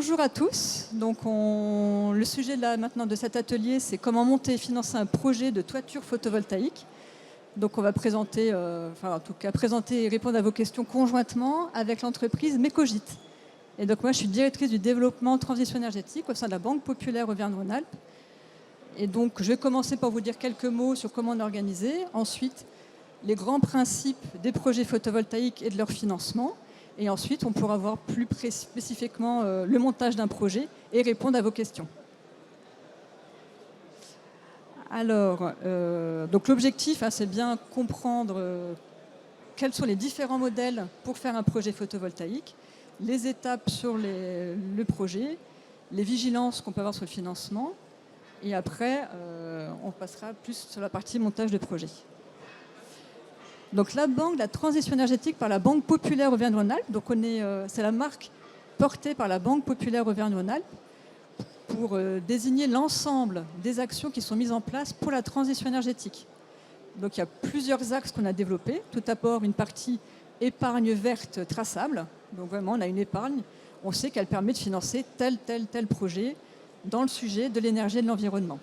Bonjour à tous. Donc le sujet maintenant de cet atelier, c'est comment monter et financer un projet de toiture photovoltaïque. Donc on va présenter, présenter et répondre à vos questions conjointement avec l'entreprise Mecogit. Et donc moi, je suis directrice du développement transition énergétique au sein de la Banque Populaire Auvergne-Rhône-Alpes. Et donc je vais commencer par vous dire quelques mots sur comment on est organisé. Ensuite, les grands principes des projets photovoltaïques et de leur financement. Et ensuite, on pourra voir plus spécifiquement le montage d'un projet et répondre à vos questions. Alors, donc l'objectif, c'est bien comprendre quels sont les différents modèles pour faire un projet photovoltaïque, les étapes sur le projet, les vigilances qu'on peut avoir sur le financement, et après, on passera plus sur la partie montage de projet. Donc la banque de la transition énergétique par la Banque Populaire Auvergne-Rhône-Alpes, donc c'est la marque portée par la Banque Populaire Auvergne-Rhône-Alpes pour désigner l'ensemble des actions qui sont mises en place pour la transition énergétique. Donc il y a plusieurs axes qu'on a développés. Tout d'abord, une partie épargne verte traçable. Donc vraiment, on a une épargne. On sait qu'elle permet de financer tel projet dans le sujet de l'énergie et de l'environnement.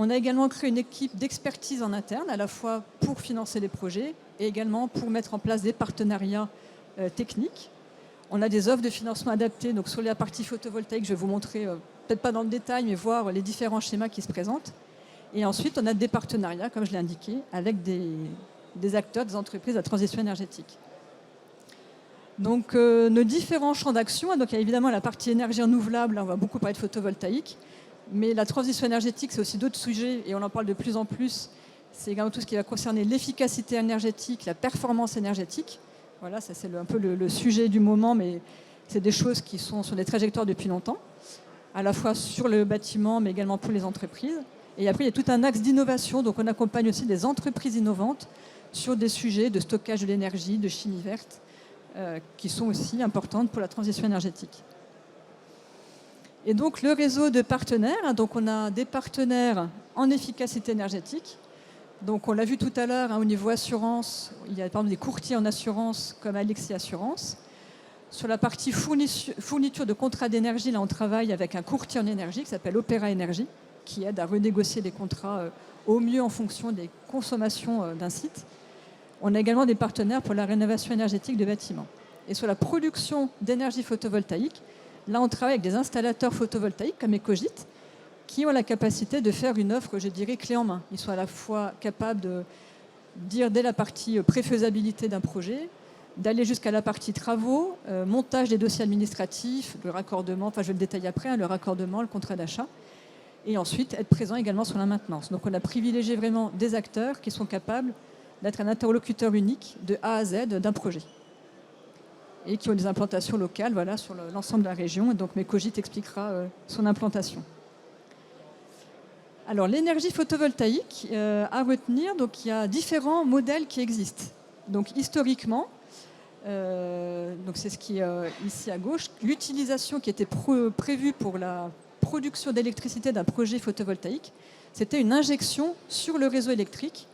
On a également créé une équipe d'expertise en interne, à la fois pour financer les projets et également pour mettre en place des partenariats techniques. On a des offres de financement adaptées. Donc sur la partie photovoltaïque, je vais vous montrer, peut-être pas dans le détail, mais voir les différents schémas qui se présentent. Et ensuite, on a des partenariats, comme je l'ai indiqué, avec des acteurs, des entreprises de la transition énergétique. Donc nos différents champs d'action, donc il y a évidemment la partie énergie renouvelable, là, on va beaucoup parler de photovoltaïque. Mais la transition énergétique, c'est aussi d'autres sujets, et on en parle de plus en plus. C'est également tout ce qui va concerner l'efficacité énergétique, la performance énergétique. Voilà, ça c'est un peu le sujet du moment, mais c'est des choses qui sont sur des trajectoires depuis longtemps, à la fois sur le bâtiment, mais également pour les entreprises. Et après, il y a tout un axe d'innovation, donc on accompagne aussi des entreprises innovantes sur des sujets de stockage de l'énergie, de chimie verte, qui sont aussi importantes pour la transition énergétique. Et donc le réseau de partenaires, donc on a des partenaires en efficacité énergétique. Donc on l'a vu tout à l'heure au niveau assurance, il y a par exemple des courtiers en assurance comme Alexis Assurance. Sur la partie fourniture de contrats d'énergie, là on travaille avec un courtier en énergie qui s'appelle Opéra Énergie, qui aide à renégocier les contrats au mieux en fonction des consommations d'un site. On a également des partenaires pour la rénovation énergétique de bâtiments. Et sur la production d'énergie photovoltaïque, là, on travaille avec des installateurs photovoltaïques comme Mecogit qui ont la capacité de faire une offre, je dirais, clé en main. Ils sont à la fois capables de dire dès la partie préfaisabilité d'un projet, d'aller jusqu'à la partie travaux, montage des dossiers administratifs, le raccordement, enfin je vais le détailler après, le raccordement, le contrat d'achat, et ensuite être présent également sur la maintenance. Donc on a privilégié vraiment des acteurs qui sont capables d'être un interlocuteur unique de A à Z d'un projet, et qui ont des implantations locales sur l'ensemble de la région. Et donc Mecogit expliquera son implantation. Alors l'énergie photovoltaïque, à retenir, donc il y a différents modèles qui existent. Donc historiquement, donc c'est ce qui est ici à gauche, l'utilisation qui était prévue pour la production d'électricité d'un projet photovoltaïque, c'était une injection sur le réseau électrique,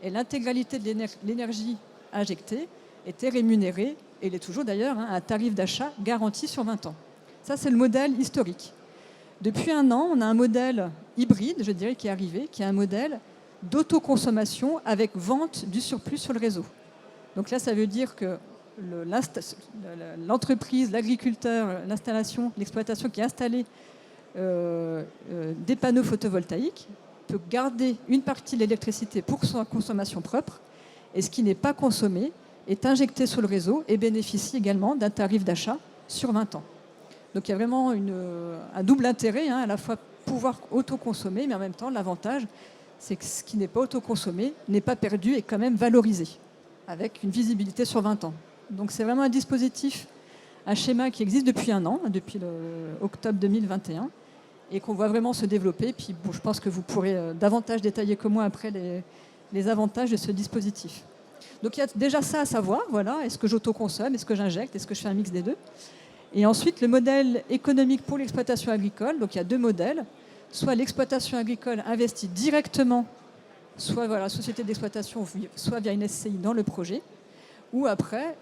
et l'intégralité de l'énergie injectée était rémunérée, et il est toujours d'ailleurs, à un tarif d'achat garanti sur 20 ans. Ça, c'est le modèle historique. Depuis un an, on a un modèle hybride, je dirais, qui est arrivé, qui est un modèle d'autoconsommation avec vente du surplus sur le réseau. Donc là, ça veut dire que l'entreprise, l'agriculteur, l'installation, l'exploitation qui a installé des panneaux photovoltaïques peut garder une partie de l'électricité pour sa consommation propre, et ce qui n'est pas consommé est injecté sur le réseau et bénéficie également d'un tarif d'achat sur 20 ans. Donc il y a vraiment un double intérêt, à la fois pouvoir autoconsommer, mais en même temps l'avantage, c'est que ce qui n'est pas autoconsommé n'est pas perdu et quand même valorisé, avec une visibilité sur 20 ans. Donc c'est vraiment un dispositif, un schéma qui existe depuis un an, depuis octobre 2021, et qu'on voit vraiment se développer. Puis bon, je pense que vous pourrez davantage détailler que moi après les avantages de ce dispositif. Donc il y a déjà ça à savoir, est-ce que j'autoconsomme, est-ce que j'injecte, est-ce que je fais un mix des deux. Et ensuite, le modèle économique pour l'exploitation agricole, donc il y a deux modèles, soit l'exploitation agricole investit directement, soit la société d'exploitation, soit via une SCI dans le projet, ou après,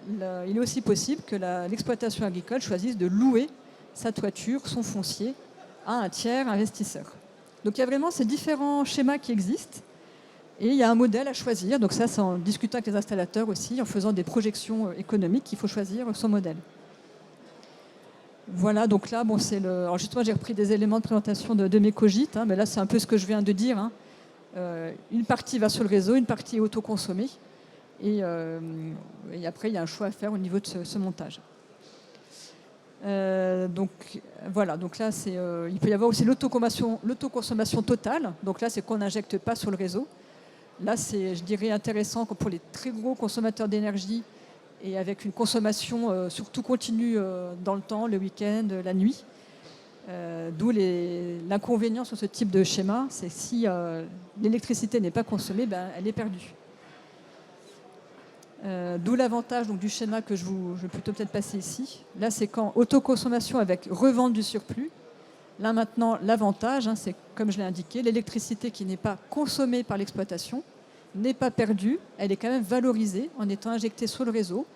il est aussi possible que l'exploitation agricole choisisse de louer sa toiture, son foncier à un tiers investisseur. Donc il y a vraiment ces différents schémas qui existent et il y a un modèle à choisir. Donc ça, c'est en discutant avec les installateurs aussi, en faisant des projections économiques, il faut choisir son modèle. Voilà, donc là, bon, c'est le. Alors justement, j'ai repris des éléments de présentation de mes cogites, mais là, c'est un peu ce que je viens de dire. Une partie va sur le réseau, une partie est autoconsommée. Et après, il y a un choix à faire au niveau de ce montage. Donc voilà, donc là, il peut y avoir aussi l'autoconsommation totale. Donc là, c'est qu'on n'injecte pas sur le réseau. Là, c'est, je dirais, intéressant pour les très gros consommateurs d'énergie et avec une consommation surtout continue dans le temps, le week-end, la nuit. D'où l'inconvénient sur ce type de schéma, c'est si l'électricité n'est pas consommée, elle est perdue. D'où l'avantage donc, du schéma que je vais plutôt peut-être passer ici. Là, c'est quand autoconsommation avec revente du surplus. Là, maintenant, l'avantage, c'est, comme je l'ai indiqué, l'électricité qui n'est pas consommée par l'exploitation n'est pas perdue, elle est quand même valorisée en étant injectée sur le réseau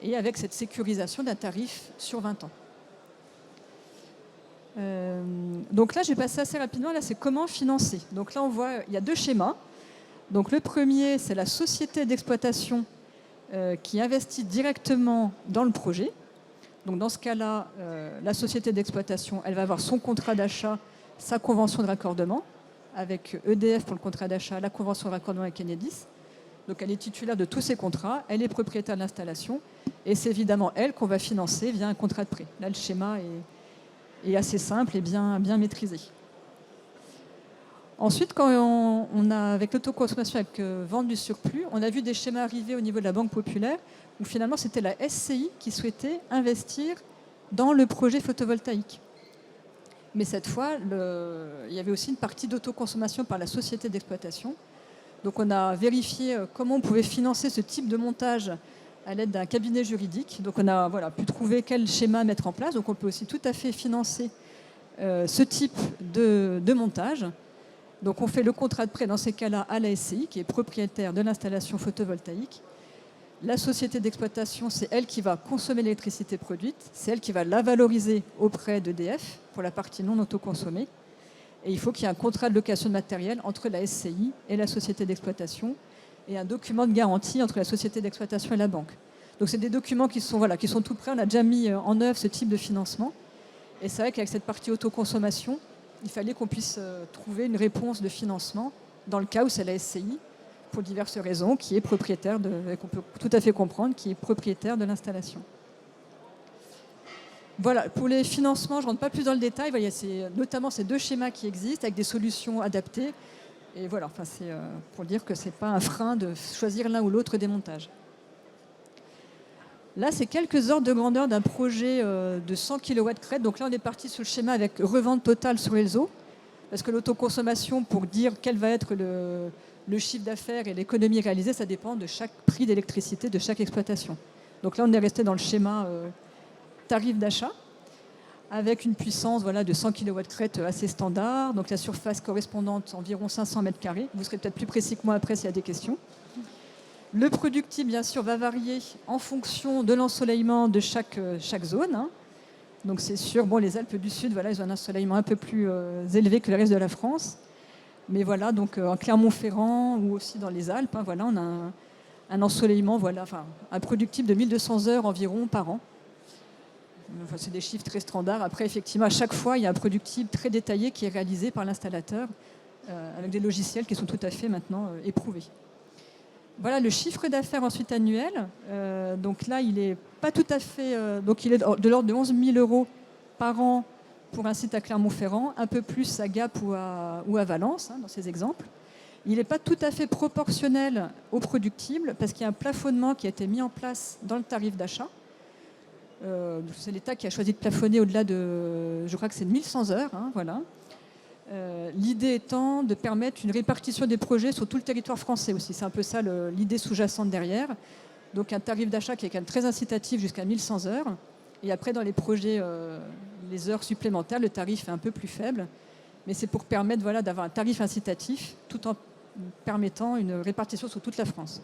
et avec cette sécurisation d'un tarif sur 20 ans. Donc là, je vais passer assez rapidement. Là, c'est comment financer. Donc là, on voit, il y a deux schémas. Donc le premier, c'est la société d'exploitation qui investit directement dans le projet. Donc dans ce cas-là, la société d'exploitation, elle va avoir son contrat d'achat, sa convention de raccordement, avec EDF pour le contrat d'achat, la convention de raccordement avec Enedis. Donc elle est titulaire de tous ces contrats, elle est propriétaire de l'installation, et c'est évidemment elle qu'on va financer via un contrat de prêt. Là, le schéma est assez simple et bien maîtrisé. Ensuite, quand on a, avec l'autoconsommation, avec vente du surplus, on a vu des schémas arriver au niveau de la Banque populaire, où finalement c'était la SCI qui souhaitait investir dans le projet photovoltaïque. Mais cette fois, il y avait aussi une partie d'autoconsommation par la société d'exploitation. Donc on a vérifié comment on pouvait financer ce type de montage à l'aide d'un cabinet juridique. Donc on a pu trouver quel schéma mettre en place. Donc on peut aussi tout à fait financer ce type de montage. Donc on fait le contrat de prêt dans ces cas-là à la SCI, qui est propriétaire de l'installation photovoltaïque. La société d'exploitation, c'est elle qui va consommer l'électricité produite, c'est elle qui va la valoriser auprès d'EDF pour la partie non autoconsommée. Et il faut qu'il y ait un contrat de location de matériel entre la SCI et la société d'exploitation et un document de garantie entre la société d'exploitation et la banque. Donc c'est des documents qui sont tout prêts. On a déjà mis en œuvre ce type de financement. Et c'est vrai qu'avec cette partie autoconsommation, il fallait qu'on puisse trouver une réponse de financement dans le cas où c'est la SCI, pour diverses raisons, qui est propriétaire, qu'on peut tout à fait comprendre, qui est propriétaire de l'installation. Voilà, pour les financements, je ne rentre pas plus dans le détail. Il y a notamment ces deux schémas qui existent avec des solutions adaptées. Et voilà, c'est pour dire que ce n'est pas un frein de choisir l'un ou l'autre des montages. Là, c'est quelques ordres de grandeur d'un projet de 100 kW crête. Donc là, on est parti sur le schéma avec revente totale sur le réseau. Parce que l'autoconsommation, pour dire quel va être le chiffre d'affaires et l'économie réalisée, ça dépend de chaque prix d'électricité de chaque exploitation. Donc là, on est resté dans le schéma tarif d'achat, avec une puissance de 100 kW crête assez standard. Donc la surface correspondante, environ 500 m². Vous serez peut-être plus précis que moi après s'il y a des questions. Le productible, bien sûr, va varier en fonction de l'ensoleillement de chaque zone. Donc c'est sûr, les Alpes du Sud, ils ont un ensoleillement un peu plus élevé que le reste de la France. Mais voilà, donc en Clermont-Ferrand ou aussi dans les Alpes, on a un ensoleillement, un productible de 1200 heures environ par an. C'est des chiffres très standards. Après, effectivement, à chaque fois, il y a un productible très détaillé qui est réalisé par l'installateur avec des logiciels qui sont tout à fait maintenant éprouvés. Voilà le chiffre d'affaires ensuite annuel. Donc là, il est pas tout à fait. Donc il est de l'ordre de 11 000 € par an pour un site à Clermont-Ferrand, un peu plus à Gap ou à Valence, dans ces exemples. Il n'est pas tout à fait proportionnel au productible parce qu'il y a un plafonnement qui a été mis en place dans le tarif d'achat. C'est l'État qui a choisi de plafonner au-delà de, je crois que c'est 1100 heures. Voilà. L'idée étant de permettre une répartition des projets sur tout le territoire français aussi. C'est un peu ça l'idée sous-jacente derrière. Donc un tarif d'achat qui est quand même très incitatif jusqu'à 1100 heures. Et après, dans les projets, les heures supplémentaires, le tarif est un peu plus faible. Mais c'est pour permettre d'avoir un tarif incitatif tout en permettant une répartition sur toute la France.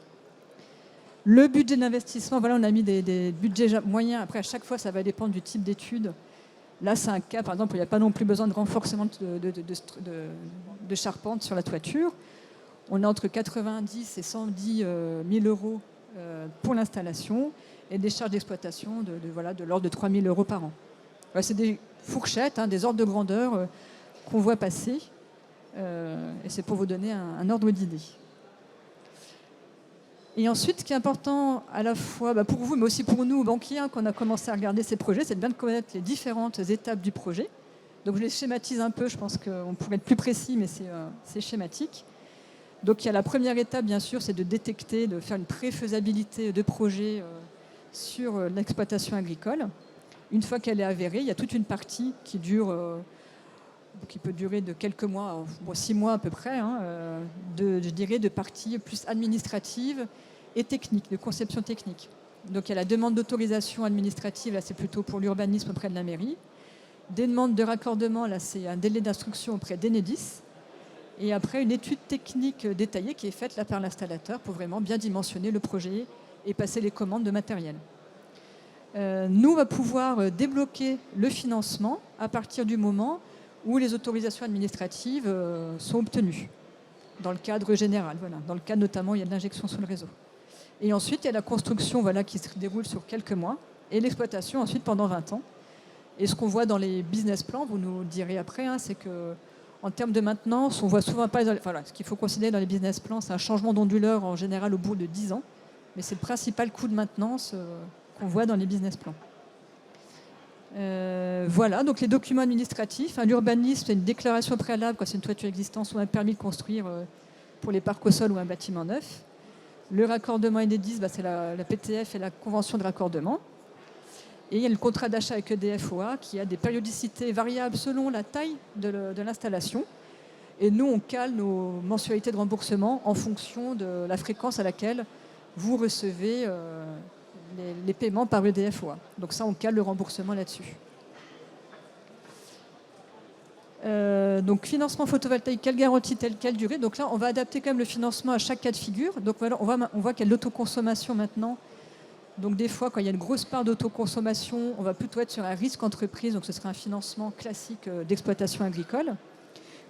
Le budget d'investissement, on a mis des budgets moyens. Après, à chaque fois, ça va dépendre du type d'études. Là, c'est un cas, par exemple, où il n'y a pas non plus besoin de renforcement de charpente sur la toiture. On est entre 90 et 110 000 euros pour l'installation et des charges d'exploitation de l'ordre de 3 000 euros par an. C'est des fourchettes, des ordres de grandeur qu'on voit passer. Et c'est pour vous donner un ordre d'idée. Et ensuite, ce qui est important à la fois pour vous, mais aussi pour nous, banquiers, qu'on a commencé à regarder ces projets, c'est de bien connaître les différentes étapes du projet. Donc je les schématise un peu, je pense qu'on pourrait être plus précis, mais c'est schématique. Donc il y a la première étape, bien sûr, c'est de détecter, de faire une préfaisabilité de projet sur l'exploitation agricole. Une fois qu'elle est avérée, il y a toute une partie qui peut durer de quelques mois, 6 mois à peu près, je dirais de partie plus administrative et technique, de conception technique. Donc il y a la demande d'autorisation administrative, là c'est plutôt pour l'urbanisme auprès de la mairie. Des demandes de raccordement, là c'est un délai d'instruction auprès d'Enedis. Et après une étude technique détaillée qui est faite là par l'installateur pour vraiment bien dimensionner le projet et passer les commandes de matériel. Nous, on va pouvoir débloquer le financement à partir du moment où les autorisations administratives sont obtenues, dans le cadre général. Voilà. Dans le cadre notamment, il y a de l'injection sur le réseau. Et ensuite, il y a la construction qui se déroule sur quelques mois, et l'exploitation ensuite pendant 20 ans. Et ce qu'on voit dans les business plans, vous nous direz après, c'est qu'en termes de maintenance, on voit souvent pas... ce qu'il faut considérer dans les business plans, c'est un changement d'onduleur en général au bout de 10 ans, mais c'est le principal coût de maintenance qu'on voit dans les business plans. Voilà, donc les documents administratifs. L'urbanisme, c'est une déclaration préalable quand c'est une toiture existante ou un permis de construire pour les parcs au sol ou un bâtiment neuf. Le raccordement Enedis, c'est la PTF et la convention de raccordement. Et il y a le contrat d'achat avec EDF-OA qui a des périodicités variables selon la taille de l'installation. Et nous, on cale nos mensualités de remboursement en fonction de la fréquence à laquelle vous recevez les paiements par EDF-OA. Donc ça, on cale le remboursement là-dessus. Donc financement photovoltaïque, quelle garantie, quelle durée. Donc là, on va adapter quand même le financement à chaque cas de figure. Donc voilà, on voit qu'il y a de l'autoconsommation maintenant. Donc des fois, quand il y a une grosse part d'autoconsommation, on va plutôt être sur un risque entreprise. Donc ce sera un financement classique d'exploitation agricole.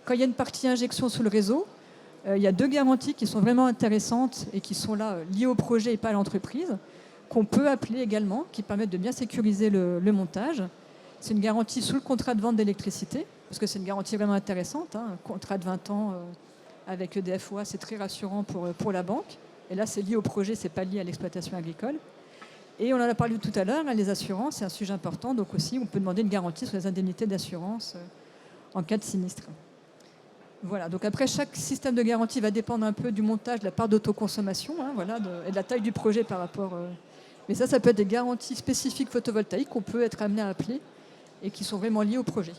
Quand il y a une partie injection sous le réseau, il y a 2 garanties qui sont vraiment intéressantes et qui sont là liées au projet et pas à l'entreprise, qu'on peut appeler également, qui permettent de bien sécuriser le montage. C'est une garantie sous le contrat de vente d'électricité, parce que c'est une garantie vraiment intéressante. Un contrat de 20 ans avec EDF-OA, c'est très rassurant pour la banque. Et là, c'est lié au projet, c'est pas lié à l'exploitation agricole. Et on en a parlé tout à l'heure, les assurances, c'est un sujet important. Donc aussi, on peut demander une garantie sur les indemnités d'assurance en cas de sinistre. Voilà, donc après, chaque système de garantie va dépendre un peu du montage, de la part d'autoconsommation, et de la taille du projet par rapport... Mais ça peut être des garanties spécifiques photovoltaïques qu'on peut être amené à appeler et qui sont vraiment liées au projet.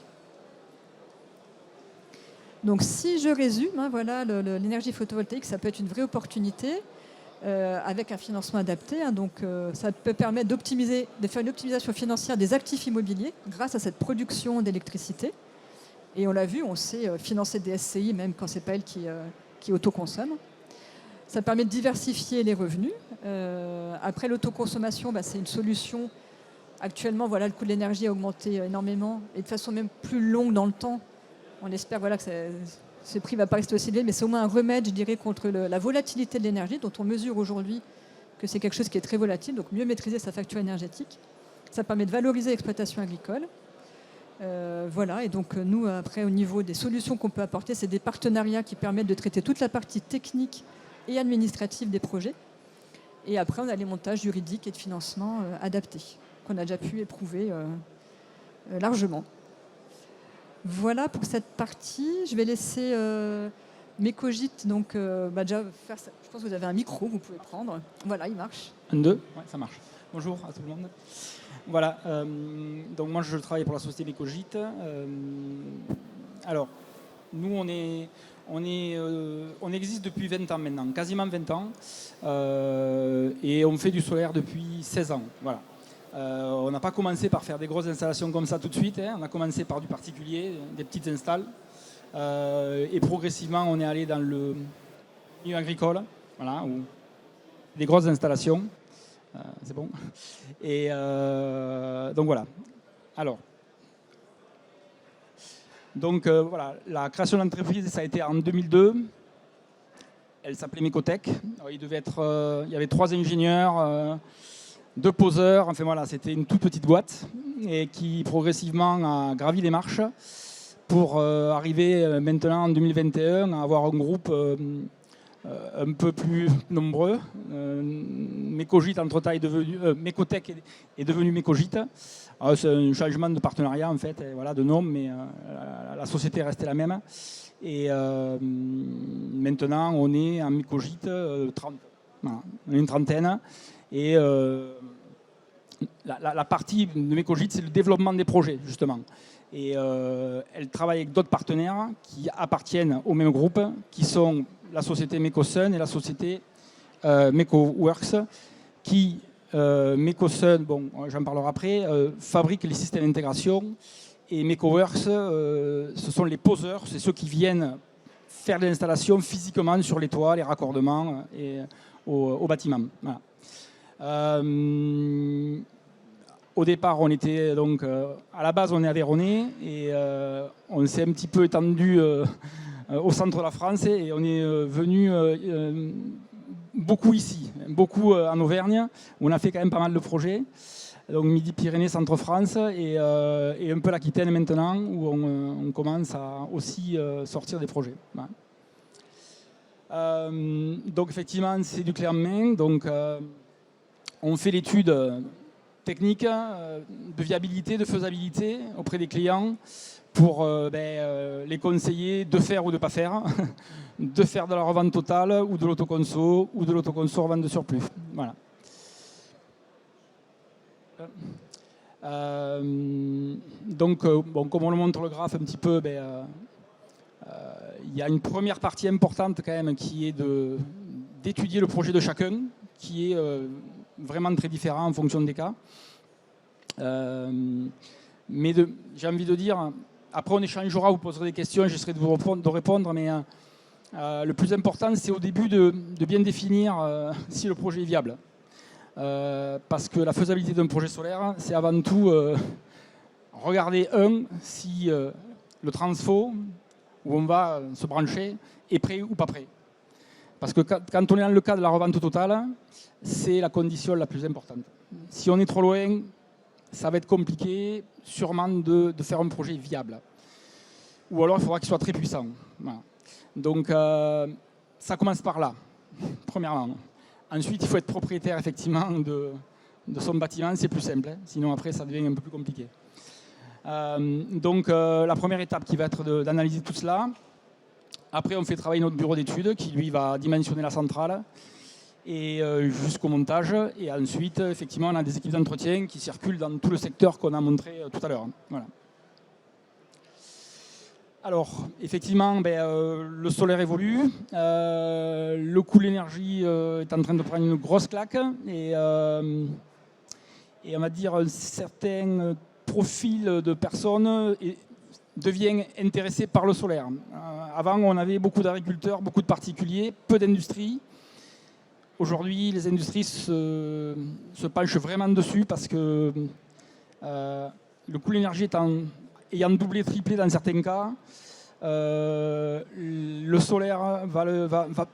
Donc si je résume, l'énergie photovoltaïque, ça peut être une vraie opportunité avec un financement adapté. Ça peut permettre de faire une optimisation financière des actifs immobiliers grâce à cette production d'électricité. Et on l'a vu, on sait financer des SCI même quand ce n'est pas elle qui autoconsomme. Ça permet de diversifier les revenus. Après, l'autoconsommation, c'est une solution. Actuellement, le coût de l'énergie a augmenté énormément et de façon même plus longue dans le temps. On espère que ce prix ne va pas rester aussi élevé, mais c'est au moins un remède, je dirais, contre la volatilité de l'énergie, dont on mesure aujourd'hui que c'est quelque chose qui est très volatile, donc mieux maîtriser sa facture énergétique. Ça permet de valoriser l'exploitation agricole. Et donc nous, après, au niveau des solutions qu'on peut apporter, c'est des partenariats qui permettent de traiter toute la partie technique et administrative des projets. Et après, on a les montages juridiques et de financement adaptés, qu'on a déjà pu éprouver largement. Voilà pour cette partie. Je vais laisser mes cogites déjà faire ça. Je pense que vous avez un micro, vous pouvez prendre. Voilà, il marche. 1, 2, ouais, ça marche. Bonjour à tout le monde. Voilà, donc moi je travaille pour la société Mecogite. Alors, nous on existe depuis 20 ans maintenant, quasiment 20 ans, et on fait du solaire depuis 16 ans. Voilà. On n'a pas commencé par faire des grosses installations comme ça tout de suite, on a commencé par du particulier, des petites installs, et progressivement on est allé dans le milieu agricole, où des grosses installations. C'est bon. Et donc voilà. Alors, Donc voilà, la création de l'entreprise, ça a été en 2002. Elle s'appelait Mecotech. Il y avait 3 ingénieurs, 2 poseurs. Enfin voilà, c'était une toute petite boîte et qui progressivement a gravi les marches pour arriver maintenant en 2021 à avoir un groupe un peu plus nombreux. Mecogit entre-temps est devenu Mecotech est devenu Mecogit. C'est un changement de partenariat en fait, et voilà, de nom, mais la société est restée la même. Et maintenant, on est en Mecogit 30. Voilà, on est une trentaine. Et la partie de Mecogit, c'est le développement des projets, justement. Et elle travaille avec d'autres partenaires qui appartiennent au même groupe, qui sont la société Mecosun et la société Mecoworks, qui, Mecosun, bon, j'en parlerai après, fabrique les systèmes d'intégration. Et Mecoworks, ce sont les poseurs, c'est ceux qui viennent faire l'installation physiquement sur les toits, les raccordements et au bâtiment. Voilà. Au départ, on était donc à la base, on est aveyronais et on s'est un petit peu étendu au centre de la France et on est venu beaucoup ici, beaucoup en Auvergne, où on a fait quand même pas mal de projets. Donc Midi-Pyrénées, Centre-France et un peu l'Aquitaine maintenant, où on commence à aussi sortir des projets. Voilà. Donc effectivement, c'est du clé en main. Donc on fait l'étude technique de viabilité, de faisabilité auprès des clients pour les conseiller de faire ou de ne pas faire, de faire de la revente totale ou de l'autoconso ou de l'autoconso revente de surplus. Voilà. Donc, bon, comme on le montre le graphe un petit peu, il y a une première partie importante quand même qui est d'étudier le projet de chacun, qui est vraiment très différent en fonction des cas. Mais j'ai envie de dire, après on échangera, vous poserez des questions, j'essaierai de vous répondre, mais le plus important c'est au début de bien définir si le projet est viable. Parce que la faisabilité d'un projet solaire, c'est avant tout regarder si le transfo où on va se brancher est prêt ou pas prêt. Parce que quand on est dans le cas de la revente totale, c'est la condition la plus importante. Si on est trop loin, ça va être compliqué sûrement de faire un projet viable. Ou alors il faudra qu'il soit très puissant. Voilà. Donc ça commence par là, premièrement. Ensuite, il faut être propriétaire effectivement de son bâtiment, c'est plus simple. Hein. Sinon après, ça devient un peu plus compliqué. Donc la première étape qui va être d'analyser tout cela. Après, on fait travailler notre bureau d'études qui, lui, va dimensionner la centrale et jusqu'au montage. Et ensuite, effectivement, on a des équipes d'entretien qui circulent dans tout le secteur qu'on a montré tout à l'heure. Voilà. Alors, effectivement, le solaire évolue. Le coût de l'énergie est en train de prendre une grosse claque. Et on va dire un certain profil de personnes devient intéressé par le solaire. Avant, on avait beaucoup d'agriculteurs, beaucoup de particuliers, peu d'industries. Aujourd'hui, les industries se penchent vraiment dessus parce que le coût de l'énergie ayant doublé, triplé dans certains cas, le solaire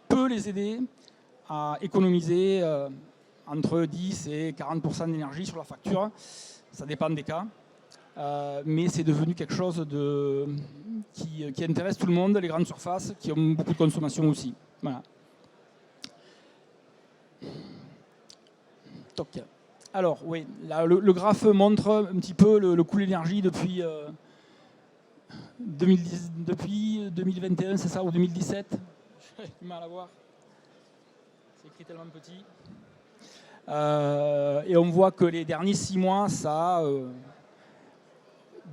peut les aider à économiser entre 10 et 40% d'énergie sur la facture. Ça dépend des cas. Mais c'est devenu quelque chose qui intéresse tout le monde, les grandes surfaces qui ont beaucoup de consommation aussi. Voilà. Toc. Alors, oui, là, le graphe montre un petit peu le coût de l'énergie depuis 2021, c'est ça, ou 2017. J'ai du mal à voir. C'est écrit tellement petit. Et on voit que les derniers 6 mois, ça a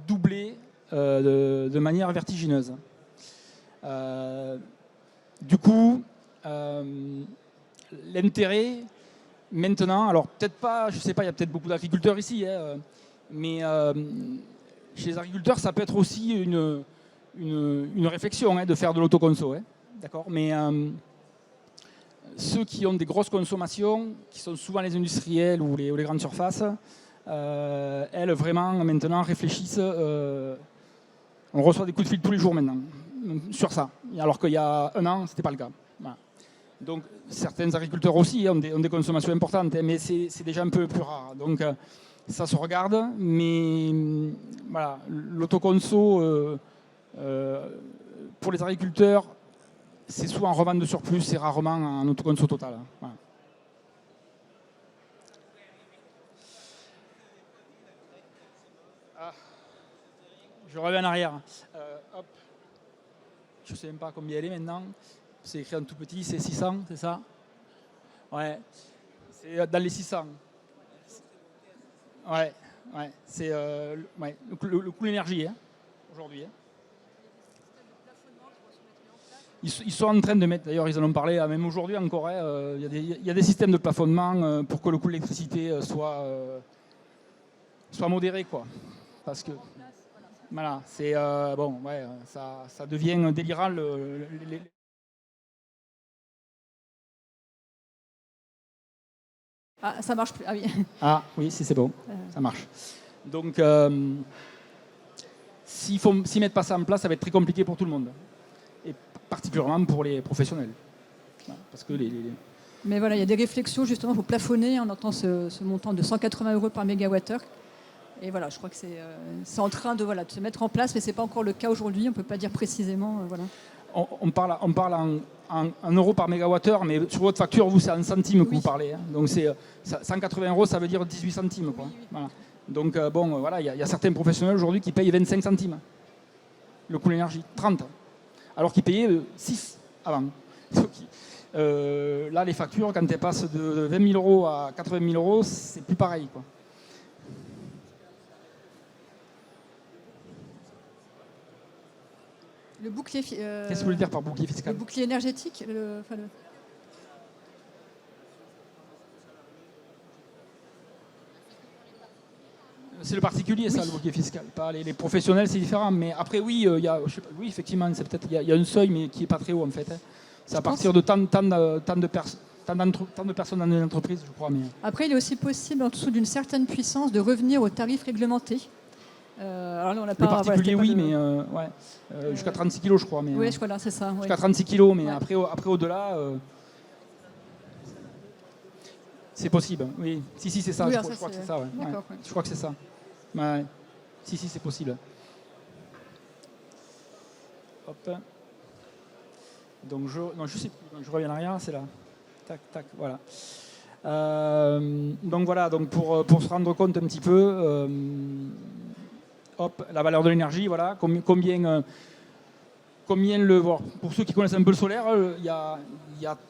doublé de manière vertigineuse. Du coup, l'intérêt maintenant, alors peut-être pas, je sais pas, il y a peut-être beaucoup d'agriculteurs ici, hein, mais chez les agriculteurs, ça peut être aussi une réflexion de faire de l'autoconso, hein, d'accord. Mais ceux qui ont des grosses consommations, qui sont souvent les industriels ou les grandes surfaces, elles vraiment maintenant réfléchissent On reçoit des coups de fil tous les jours maintenant sur ça, alors qu'il y a un an, ce n'était pas le cas. Voilà. Donc certains agriculteurs aussi ont des consommations importantes, mais c'est déjà un peu plus rare. Donc ça se regarde, mais voilà, l'autoconso pour les agriculteurs, c'est souvent en revente de surplus, c'est rarement en autoconso total. Voilà. Je reviens en arrière. Hop. Je ne sais même pas combien elle est maintenant. C'est écrit en tout petit, c'est 600, c'est ça? Ouais. C'est dans les 600. Ouais, ouais. C'est ouais. Le coût de l'énergie, hein, aujourd'hui. Hein. Ils sont en train de mettre, d'ailleurs ils en ont parlé, même aujourd'hui encore, il y a des systèmes de plafonnement pour que le coût de l'électricité soit modéré, quoi. Parce que voilà, c'est bon, ouais, ça devient délirant. Ah, ça marche plus. Ah oui. Ah oui, si c'est bon, ça marche. Donc, s'ils mettent pas ça en place, ça va être très compliqué pour tout le monde, et particulièrement pour les professionnels, parce que Mais voilà, il y a des réflexions justement pour plafonner. On entend ce montant de 180 € par mégawattheure. Et voilà, je crois que c'est en train de se mettre en place, mais ce n'est pas encore le cas aujourd'hui. On ne peut pas dire précisément. Voilà. On parle en euros par mégawattheure, mais sur votre facture, vous, c'est en centimes que vous parlez. Hein. Donc, 180 €, ça veut dire 18 centimes. Quoi. Oui. Voilà. Donc, bon, voilà, il y a certains professionnels aujourd'hui qui payent 25 centimes le coût de l'énergie, 30, alors qu'ils payaient 6 avant. Donc, là, les factures, quand elles passent de 20 000 € à 80 000 €, c'est plus pareil, quoi. Le bouclier. Qu'est-ce que vous voulez dire par bouclier fiscal? Le bouclier énergétique. C'est le particulier, ça, le bouclier fiscal. Pas les professionnels, c'est différent. Mais après, oui, oui, effectivement, il y a un seuil, mais qui n'est pas très haut, en fait. Hein. C'est à partir de tant de personnes dans une entreprise, je crois. Mais... Après, il est aussi possible, en dessous d'une certaine puissance, de revenir aux tarifs réglementés. Alors là, on a pas, le particulier, oui, mais jusqu'à 36 kg, je crois. Mais, oui, je crois, là, c'est ça. Jusqu'à 36 kg, mais après au-delà, c'est possible. Oui, si, c'est ça. Oui, je crois que c'est ça. Ouais. D'accord, ouais. Je crois que c'est ça. Ouais. Si, c'est possible. Hop. Donc, je sais plus. Je reviens en arrière, c'est là. Tac, tac, voilà. Donc, voilà, donc pour se rendre compte un petit peu... hop, la valeur de l'énergie, voilà, combien pour ceux qui connaissent un peu le solaire, il y a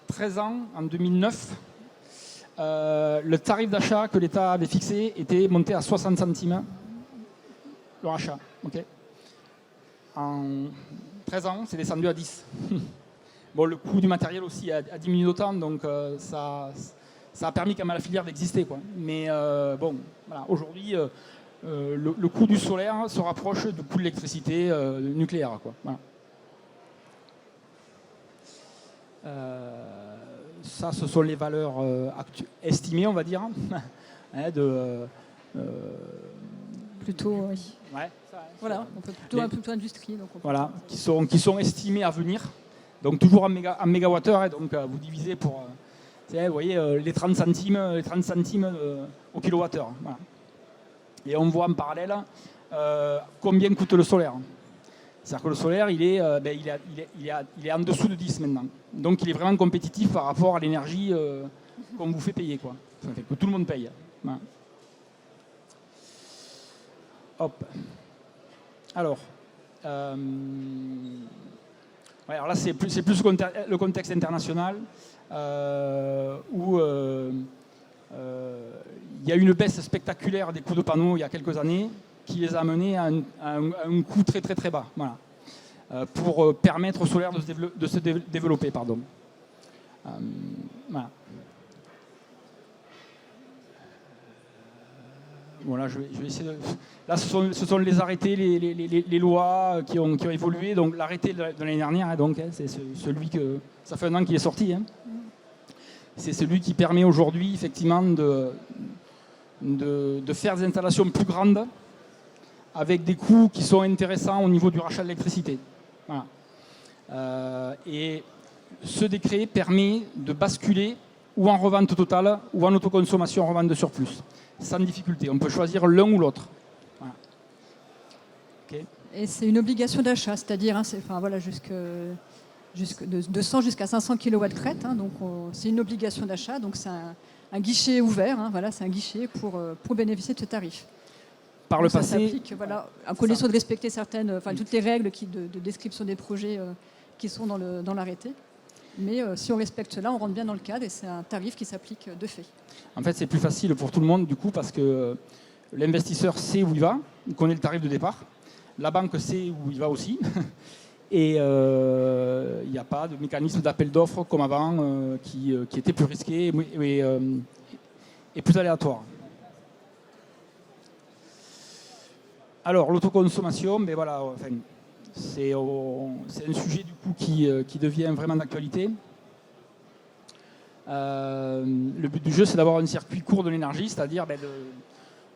13 ans, en 2009, le tarif d'achat que l'État avait fixé était monté à 60 centimes le rachat. Okay. En 13 ans, c'est descendu à 10. Bon, le coût du matériel aussi a diminué d'autant, donc ça a permis quand même à la filière d'exister, quoi. Mais bon, voilà, aujourd'hui... le coût du solaire se rapproche du coût de l'électricité nucléaire, quoi. Voilà. Ça, ce sont les valeurs estimées, on va dire, hein, plutôt, oui. Ouais, voilà, on peut plutôt industrie. Donc voilà, qui sont estimées à venir. Donc toujours en mégawattheure, hein, donc vous divisez pour, vous voyez, les 30 centimes au kilowattheure. Voilà. Et on voit en parallèle combien coûte le solaire. C'est-à-dire que le solaire, il est en dessous de 10 maintenant. Donc il est vraiment compétitif par rapport à l'énergie qu'on vous fait payer, quoi. Enfin, que tout le monde paye. Voilà. Hop. Alors, alors là, c'est plus le contexte international où... il y a eu une baisse spectaculaire des coûts de panneaux il y a quelques années qui les a amenés à un coût très très très bas, voilà, pour permettre au solaire de se développer. Pardon. Voilà. Voilà, je vais essayer de... Là, ce sont les arrêtés, les lois qui ont évolué. Donc l'arrêté de l'année dernière, hein, donc, hein, c'est celui que... Ça fait un an qu'il est sorti. Hein. C'est celui qui permet aujourd'hui, effectivement, de faire des installations plus grandes avec des coûts qui sont intéressants au niveau du rachat de l'électricité. Voilà. Et ce décret permet de basculer ou en revente totale ou en autoconsommation en revente de surplus, sans difficulté. On peut choisir l'un ou l'autre. Voilà. Okay. Et c'est une obligation d'achat, c'est-à-dire voilà, de 100 jusqu'à 500 kW crête, hein, donc c'est une obligation d'achat, donc c'est un guichet ouvert, hein, voilà, c'est un guichet pour bénéficier de ce tarif. Par le passé, ça s'applique, voilà, à condition de respecter toutes les règles de description des projets qui sont dans l'arrêté. Mais si on respecte cela, on rentre bien dans le cadre et c'est un tarif qui s'applique de fait. En fait, c'est plus facile pour tout le monde du coup parce que l'investisseur sait où il va, il connaît le tarif de départ, la banque sait où il va aussi, et il n'y a pas de mécanisme d'appel d'offres comme avant qui était plus risqué et plus aléatoire. Alors, l'autoconsommation, ben voilà, enfin, c'est un sujet du coup qui devient vraiment d'actualité. Le but du jeu, c'est d'avoir un circuit court de l'énergie, c'est-à-dire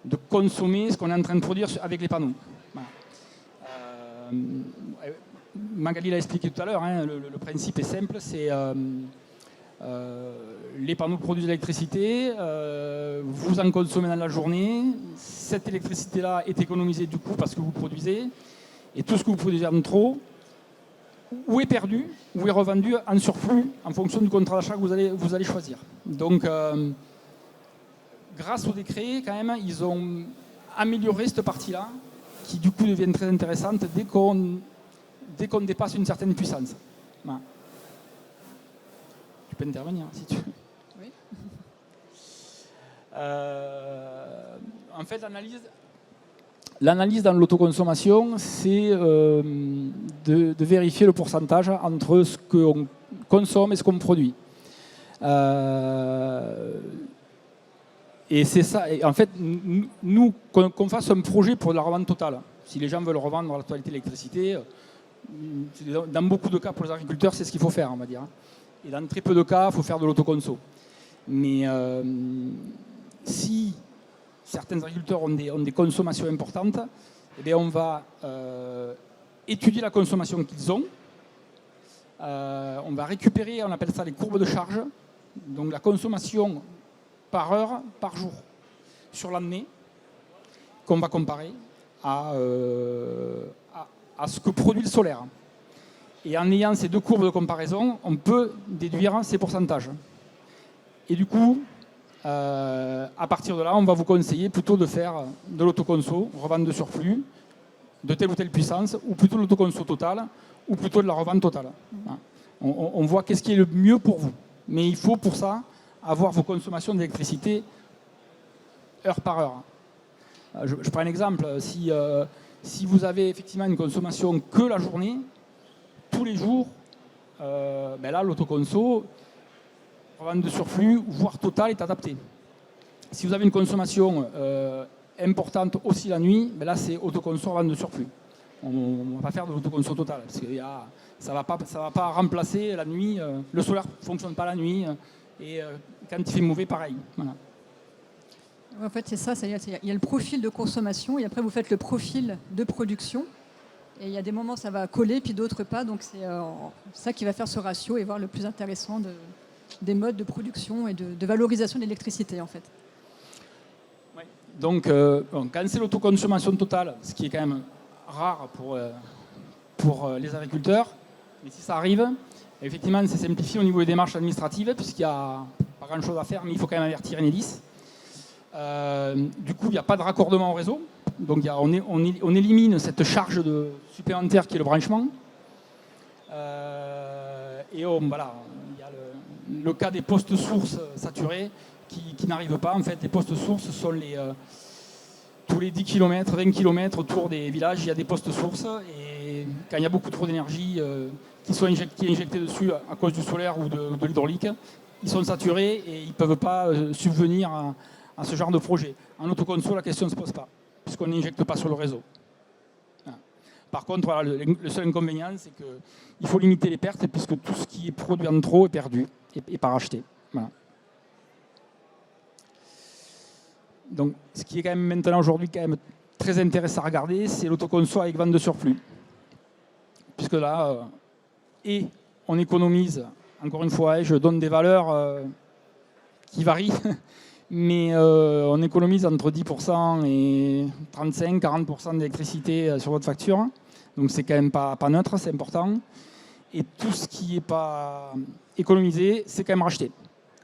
de consommer ce qu'on est en train de produire avec les panneaux. Voilà. Magali l'a expliqué tout à l'heure, hein, le principe est simple, c'est les panneaux produisent de l'électricité, vous en consommez dans la journée, cette électricité-là est économisée du coup parce que vous produisez, et tout ce que vous produisez en trop, ou est perdu, ou est revendu en surplus en fonction du contrat d'achat que vous allez choisir. Donc, grâce au décret, quand même, ils ont amélioré cette partie-là, qui du coup devient très intéressante dès qu'on dépasse une certaine puissance. Voilà. Tu peux intervenir si tu veux. Oui. En fait, l'analyse dans l'autoconsommation, c'est de vérifier le pourcentage entre ce qu'on consomme et ce qu'on produit. Et c'est ça. Et en fait, nous, qu'on fasse un projet pour la revente totale, si les gens veulent revendre la totalité de l'électricité, dans beaucoup de cas pour les agriculteurs, c'est ce qu'il faut faire, on va dire. Et dans très peu de cas, il faut faire de l'autoconso. Mais si certains agriculteurs ont des consommations importantes, eh bien on va étudier la consommation qu'ils ont. On va récupérer, on appelle ça les courbes de charge, donc la consommation par heure, par jour, sur l'année, qu'on va comparer à ce que produit le solaire. Et en ayant ces deux courbes de comparaison, on peut déduire ces pourcentages. Et du coup, à partir de là, on va vous conseiller plutôt de faire de l'autoconso, revente de surplus, de telle ou telle puissance, ou plutôt de l'autoconso totale, ou plutôt de la revente totale. On voit qu'est-ce qui est le mieux pour vous. Mais il faut pour ça avoir vos consommations d'électricité heure par heure. Je prends un exemple. Si vous avez effectivement une consommation que la journée, tous les jours, ben là, l'autoconso, revente de surplus, voire totale, est adapté. Si vous avez une consommation importante aussi la nuit, ben là c'est autoconso, revente de surplus. On ne va pas faire de l'autoconso totale, parce que ça va pas remplacer la nuit. Le solaire ne fonctionne pas la nuit, et quand il fait mauvais, pareil. Voilà. En fait, c'est ça, il y a le profil de consommation, et après vous faites le profil de production. Et il y a des moments ça va coller, puis d'autres pas. Donc c'est ça qui va faire ce ratio et voir le plus intéressant des modes de production et de valorisation de l'électricité en fait. Ouais. Donc quand c'est l'autoconsommation totale, ce qui est quand même rare pour les agriculteurs, mais si ça arrive, effectivement c'est simplifié au niveau des démarches administratives puisqu'il n'y a pas grand chose à faire, mais il faut quand même avertir Enedis. Du coup il n'y a pas de raccordement au réseau. Donc on élimine cette charge supplémentaire qui est le branchement. Et voilà, il y a le cas des postes sources saturés qui n'arrivent pas. En fait, les postes sources sont tous les 10 km, 20 km autour des villages, il y a des postes sources. Et quand il y a beaucoup trop d'énergie qui est injectée dessus à cause du solaire ou de l'hydraulique, ils sont saturés et ils ne peuvent pas subvenir à ce genre de projet. En autoconso, la question ne se pose pas, puisqu'on n'injecte pas sur le réseau. Voilà. Par contre, voilà, le seul inconvénient, c'est qu'il faut limiter les pertes, puisque tout ce qui est produit en trop est perdu et pas racheté. Voilà. Donc, ce qui est quand même maintenant aujourd'hui quand même très intéressant à regarder, c'est l'autoconso avec vente de surplus. Puisque là, et on économise, encore une fois, je donne des valeurs qui varient, mais on économise entre 10% et 35-40% d'électricité sur votre facture. Donc c'est quand même pas neutre, c'est important. Et tout ce qui n'est pas économisé, c'est quand même racheté,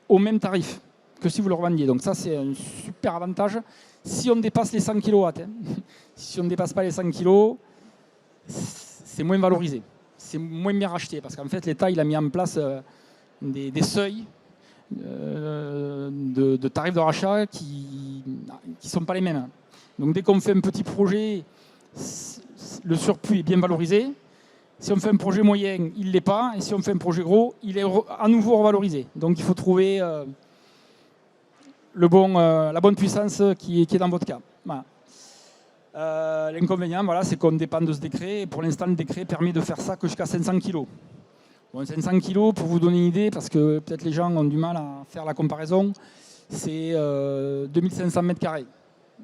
au même tarif que si vous le revendiez. Donc ça, c'est un super avantage. Si on dépasse les 100 kW, si on ne dépasse pas les 100 kg, c'est moins valorisé, c'est moins bien racheté, parce qu'en fait, l'État il a mis en place des seuils de tarifs de rachat qui ne sont pas les mêmes. Donc dès qu'on fait un petit projet, le surplus est bien valorisé. Si on fait un projet moyen, il ne l'est pas. Et si on fait un projet gros, il est à nouveau revalorisé. Donc il faut trouver la bonne puissance qui est dans votre cas. Voilà. L'inconvénient, voilà, c'est qu'on dépend de ce décret. Et pour l'instant, le décret permet de faire ça que jusqu'à 500 kg. Bon, 500 kg, pour vous donner une idée, parce que peut-être les gens ont du mal à faire la comparaison, c'est 2500 m².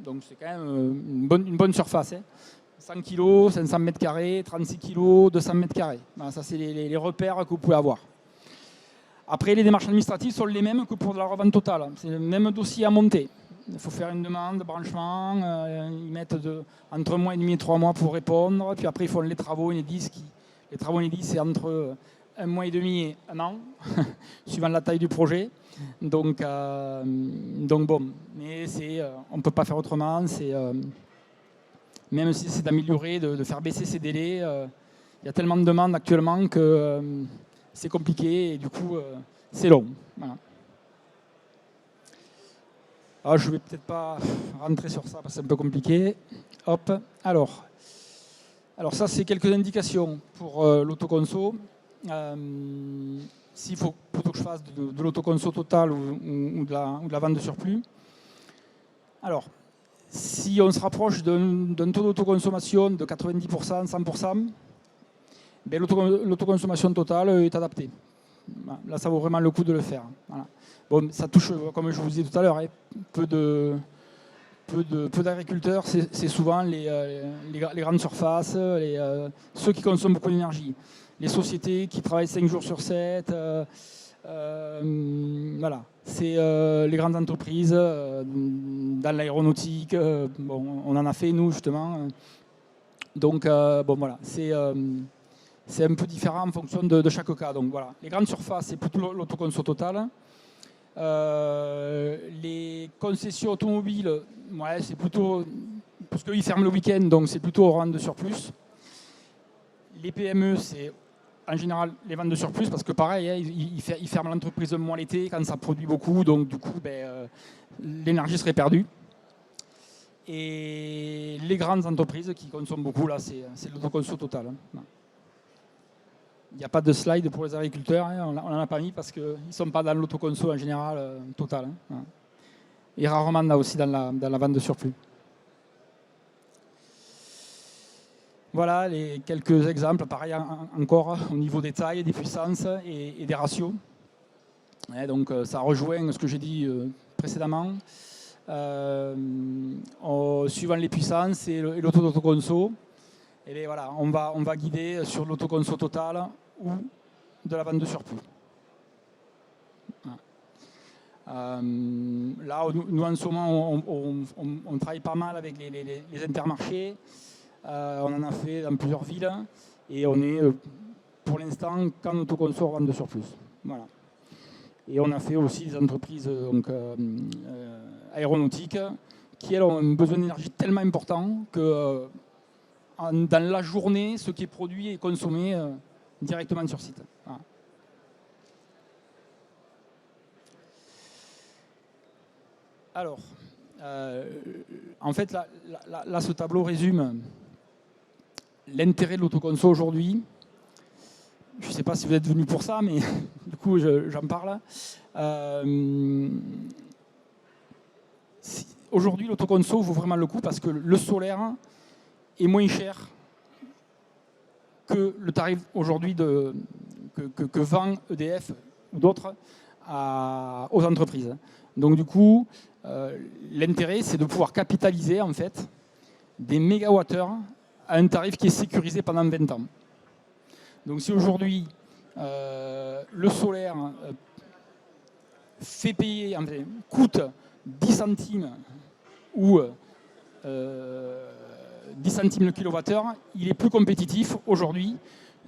Donc c'est quand même une bonne surface. 100 kg, 500 m², 36 kg, 200 m². Voilà, ça, c'est les repères que vous pouvez avoir. Après, les démarches administratives sont les mêmes que pour de la revente totale. C'est le même dossier à monter. Il faut faire une demande de branchement. Ils mettent entre 1 mois et demi et 3 mois pour répondre. Puis après, ils font les travaux inédits. Les travaux inédits, c'est entre 1 mois et demi et 1 an, suivant la taille du projet. Donc bon, mais on ne peut pas faire autrement. Même si c'est d'améliorer, de faire baisser ces délais, il y a tellement de demandes actuellement que c'est compliqué et du coup, c'est long. Voilà. Alors, je ne vais peut-être pas rentrer sur ça parce que c'est un peu compliqué. Hop. Alors ça, c'est quelques indications pour l'autoconso. S'il faut plutôt que je fasse de l'autoconso total ou de la vente de surplus. Alors, si on se rapproche d'un taux d'autoconsommation de 90%, 100%, ben l'autoconsommation totale est adaptée. Là, ça vaut vraiment le coup de le faire. Voilà. Bon, ça touche, comme je vous disais tout à l'heure, peu d'agriculteurs, c'est souvent les grandes surfaces, ceux qui consomment beaucoup d'énergie. Les sociétés qui travaillent 5 jours sur 7, voilà. C'est les grandes entreprises dans l'aéronautique. Bon, on en a fait, nous, justement. Donc, bon, voilà. C'est un peu différent en fonction de chaque cas. Donc, voilà. Les grandes surfaces, c'est plutôt l'autoconso total. Les concessions automobiles, ouais, c'est plutôt... Parce qu'ils ferment le week-end, donc c'est plutôt aux ventes de surplus. Les PME, c'est en général les ventes de surplus, parce que pareil, hein, ils ferment l'entreprise un mois l'été quand ça produit beaucoup, donc du coup, l'énergie serait perdue. Et les grandes entreprises qui consomment beaucoup, là, c'est l'autoconso total. Hein. Il n'y a pas de slide pour les agriculteurs, hein, on n'en a pas mis parce qu'ils ne sont pas dans l'autoconso en général total. Hein. Et rarement là aussi dans la vente de surplus. Voilà les quelques exemples, pareil encore au niveau des tailles, des puissances et des ratios. Ouais, donc ça rejoint ce que j'ai dit précédemment. Suivant les puissances et l'auto d'autoconso, et bien voilà, on va guider sur l'autoconso total ou de la vente de surplus. Là, nous en ce moment, on travaille pas mal avec les intermarchés. On en a fait dans plusieurs villes et on est pour l'instant qu'en autoconso vente de surplus. Voilà. Et on a fait aussi des entreprises aéronautiques qui elles ont un besoin d'énergie tellement important que dans la journée, ce qui est produit est consommé directement sur site. Voilà. Alors, en fait, là, ce tableau résume l'intérêt de l'autoconso aujourd'hui. Je ne sais pas si vous êtes venu pour ça, mais du coup, j'en parle. Aujourd'hui, l'autoconso vaut vraiment le coup parce que le solaire est moins cher que le tarif aujourd'hui que vend EDF ou d'autres aux entreprises. Donc du coup, l'intérêt, c'est de pouvoir capitaliser en fait des mégawattheures à un tarif qui est sécurisé pendant 20 ans. Donc si aujourd'hui, le solaire coûte 10 centimes ou 10 centimes le kilowattheure, il est plus compétitif aujourd'hui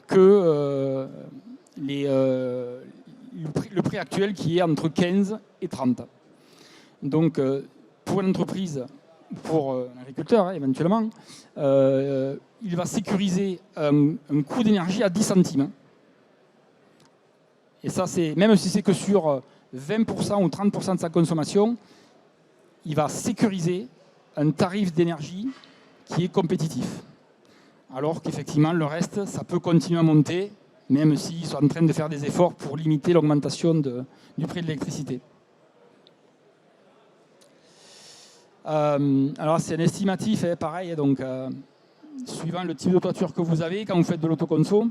que le prix actuel qui est entre 15 et 30. Donc pour une entreprise, pour un agriculteur éventuellement, il va sécuriser un coût d'énergie à 10 centimes. Et ça, même si c'est que sur 20% ou 30% de sa consommation, il va sécuriser un tarif d'énergie qui est compétitif. Alors qu'effectivement, le reste, ça peut continuer à monter, même s'ils sont en train de faire des efforts pour limiter l'augmentation du prix de l'électricité. Alors c'est un estimatif, pareil, donc suivant le type de toiture que vous avez, quand vous faites de l'autoconso.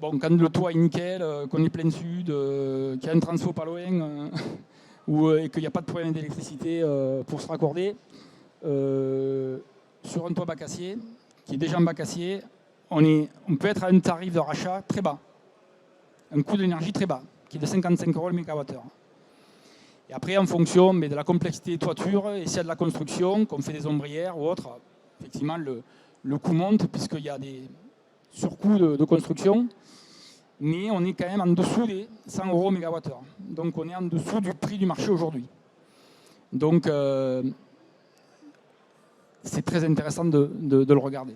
Bon, quand le toit est nickel, qu'on est plein sud, qu'il y a un transfo pas loin, et qu'il n'y a pas de problème d'électricité pour se raccorder, sur un toit bacassier, qui est déjà en bacassier, on peut être à un tarif de rachat très bas, un coût d'énergie très bas, qui est de 55 € le mégawattheure. Et après, en fonction de la complexité des toitures, et s'il y a de la construction, qu'on fait des ombrières ou autre, effectivement, le coût monte, puisqu'il y a des surcoûts de construction, mais on est quand même en dessous des 100 € mégawattheure. Donc on est en dessous du prix du marché aujourd'hui. Donc c'est très intéressant de le regarder.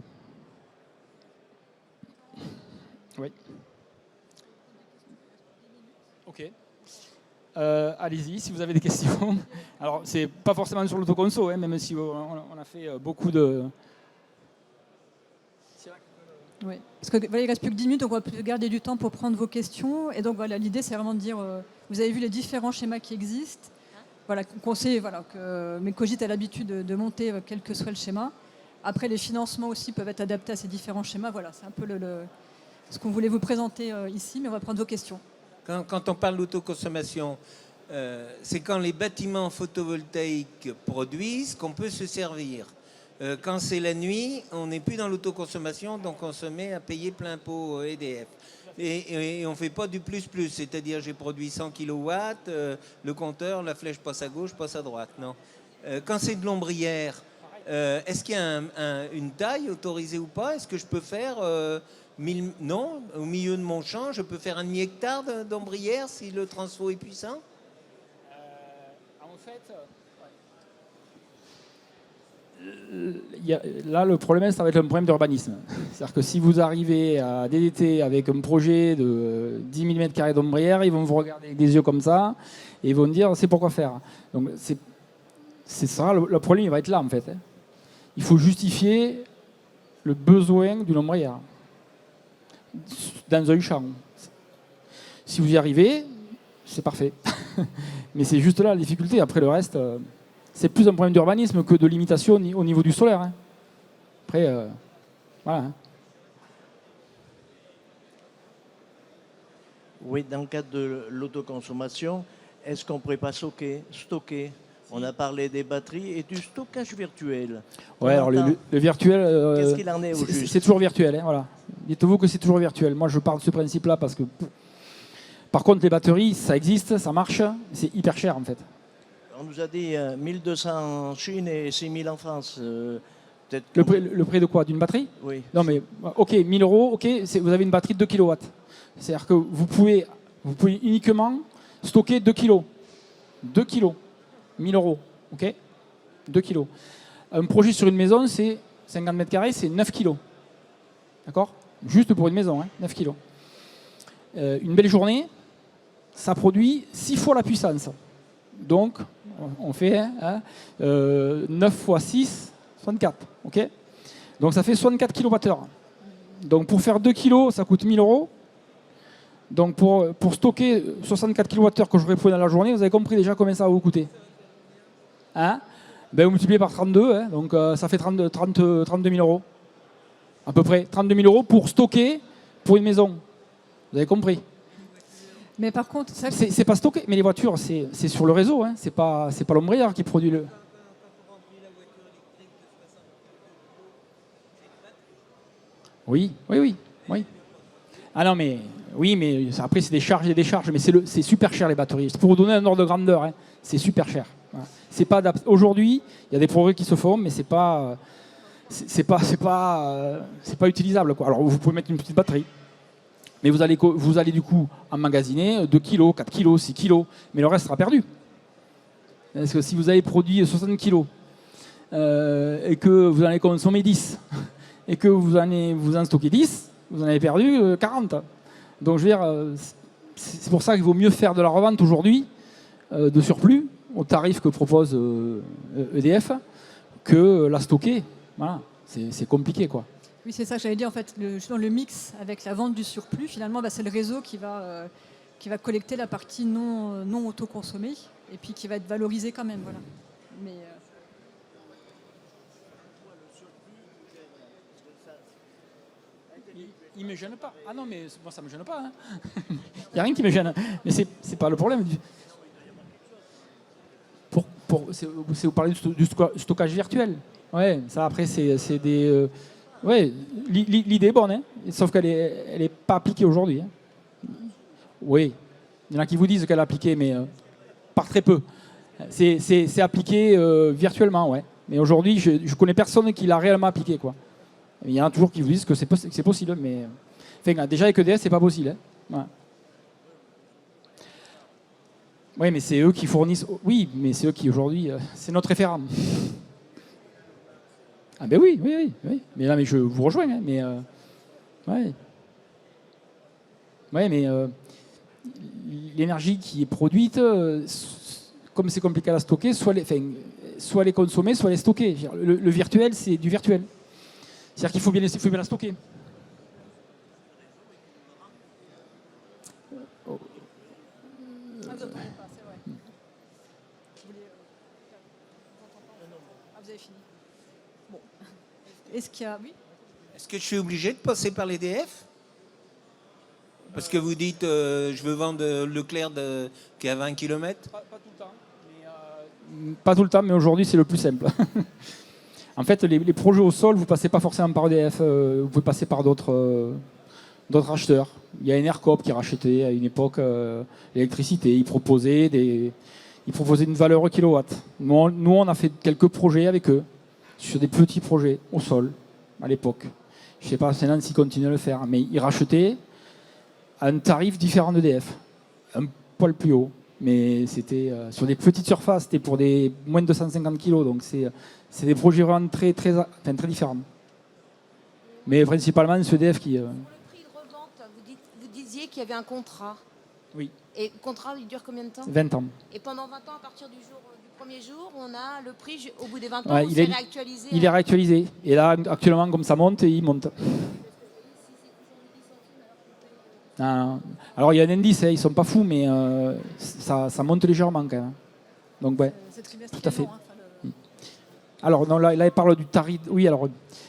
Oui. Ok. Allez-y, si vous avez des questions. Alors, c'est pas forcément sur l'autoconso, même si on a fait beaucoup de... Oui, parce que voilà, il ne reste plus que 10 minutes, donc on va garder du temps pour prendre vos questions. Et donc voilà, l'idée, c'est vraiment de dire, vous avez vu les différents schémas qui existent. Voilà, qu'on sait, voilà, que Cogit a l'habitude de monter quel que soit le schéma. Après, les financements aussi peuvent être adaptés à ces différents schémas. Voilà, c'est un peu ce qu'on voulait vous présenter ici, mais on va prendre vos questions. Quand on parle d'autoconsommation, c'est quand les bâtiments photovoltaïques produisent qu'on peut se servir. Quand c'est la nuit, on n'est plus dans l'autoconsommation, donc on se met à payer plein pot EDF. Et on ne fait pas du plus-plus, c'est-à-dire j'ai produit 100 kW, le compteur, la flèche passe à gauche, passe à droite. Non. Quand c'est de l'ombrière, est-ce qu'il y a une taille autorisée ou pas? Est-ce que je peux faire... non, au milieu de mon champ, je peux faire 1/2 hectare d'ombrière si le transfo est puissant? En fait, là, le problème, ça va être un problème d'urbanisme. C'est-à-dire que si vous arrivez à DDT avec un projet de 10 000 m² d'ombrière, ils vont vous regarder avec des yeux comme ça et ils vont dire c'est pourquoi faire. Donc, c'est ça, le problème, il va être là, en fait. Il faut justifier le besoin d'une ombrière dans un champ. Si vous y arrivez, c'est parfait. Mais c'est juste là la difficulté. Après le reste, c'est plus un problème d'urbanisme que de limitation au niveau du solaire. Après, voilà. Oui, dans le cadre de l'autoconsommation, est-ce qu'on ne pourrait pas stocker? On a parlé des batteries et du stockage virtuel. Ouais, alors le virtuel, qu'est-ce qu'il en est au juste? C'est toujours virtuel. Voilà. Dites-vous que c'est toujours virtuel. Moi, je pars de ce principe-là parce que, par contre, les batteries, ça existe, ça marche, c'est hyper cher en fait. On nous a dit 1200 en Chine et 6000 en France. Le prix de quoi? D'une batterie? Oui. Non mais, ok, 1000 €, ok, vous avez une batterie de 2 kW. C'est-à-dire que vous pouvez uniquement stocker 2 kg. 2 kg. 1000 €, ok, 2 kg. Un projet sur une maison, c'est 50 m², c'est 9 kg. D'accord? Juste pour une maison, 9 kg. Une belle journée, ça produit 6 fois la puissance. Donc, on fait 9 x 6, 64. Ok? Donc, ça fait 64 kWh. Donc, pour faire 2 kg, ça coûte 1000 €. Donc, pour stocker 64 kWh que je réponds dans la journée, vous avez compris déjà combien ça va vous coûter. Vous multipliez par 32, donc ça fait 32 000 €. À peu près 32 000 € pour stocker pour une maison. Vous avez compris? Mais par contre, c'est pas stocké. Mais les voitures, c'est sur le réseau. C'est pas l'ombrière qui produit le. Oui, oui, oui, oui. Ah non, mais oui, mais après, c'est des charges et des charges, mais c'est super cher les batteries. Pour vous donner un ordre de grandeur, hein, c'est super cher. Voilà. C'est pas aujourd'hui, il y a des progrès qui se font, mais c'est pas utilisable, quoi. Alors vous pouvez mettre une petite batterie, mais vous allez du coup emmagasiner 2 kg, 4 kg, 6 kg, mais le reste sera perdu. Parce que si vous avez produit 60 kg et que vous en avez consommé 10 et que vous en stockez 10, vous en avez perdu 40. Donc je veux dire, c'est pour ça qu'il vaut mieux faire de la revente aujourd'hui de surplus au tarif que propose EDF que la stocker. Voilà, c'est compliqué, quoi. Oui, c'est ça que j'allais dire. En fait, justement, le mix avec la vente du surplus, finalement, c'est le réseau qui va collecter la partie non autoconsommée et puis qui va être valorisée quand même. Voilà. Mais, il ne me gêne pas. Ah non, mais moi, ça ne me gêne pas. Il n'y a rien qui me gêne. Mais ce n'est pas le problème. Vous parlez du stockage virtuel. Ouais, ça après, c'est des... ouais, l'idée est bonne, hein, sauf qu'elle n'est pas appliquée aujourd'hui. Hein. Oui, il y en a qui vous disent qu'elle est appliquée, mais par très peu. C'est appliqué virtuellement, ouais. Mais aujourd'hui, je ne connais personne qui l'a réellement appliqué, quoi. Il y en a toujours qui vous disent que c'est possible, mais enfin, déjà avec EDF, c'est pas possible. Hein. Voilà. Oui, mais c'est eux qui fournissent. Oui, mais c'est eux qui aujourd'hui, c'est notre référent. Ah ben oui. Mais là, mais je vous rejoins. Hein, mais ouais, mais l'énergie qui est produite, comme c'est compliqué à la stocker, soit les consommer, soit les stocker. Le virtuel, c'est du virtuel. C'est-à-dire qu'il faut bien la stocker. vous avez fini. Bon. Est-ce qu'il y a... Oui. Est-ce que je suis obligé de passer par l'EDF? Parce que vous dites, je veux vendre Leclerc qui est à 20 km. Pas tout le temps. Pas tout le temps, mais aujourd'hui, c'est le plus simple. En fait, les projets au sol, vous ne passez pas forcément par EDF, vous pouvez passer par d'autres acheteurs. Il y a Enercop qui rachetait à une époque l'électricité. Ils proposaient une valeur au kilowatt. Nous, on a fait quelques projets avec eux, sur des petits projets au sol, à l'époque. Je ne sais pas maintenant s'ils continuent à le faire, mais ils rachetaient à un tarif différent d'EDF. Un poil plus haut. Mais c'était sur des petites surfaces, c'était pour des moins de 250 kg, donc c'est des projets vraiment très différents. Mais principalement, c'est EDF qui... Pour le prix de revente, vous disiez qu'il y avait un contrat. Oui. Et le contrat, il dure combien de temps? 20 ans. Et pendant 20 ans, à partir du premier jour, on a le prix, au bout des 20 ans, Ouais, c'est réactualisé. Il est réactualisé. Et là, actuellement, comme ça monte, il monte. Non. Alors, il y a un indice, hein, ils ne sont pas fous, mais ça monte légèrement quand même. Donc, ouais, tout à fait. Alors, non, là, elle parle du tarif. Oui, alors,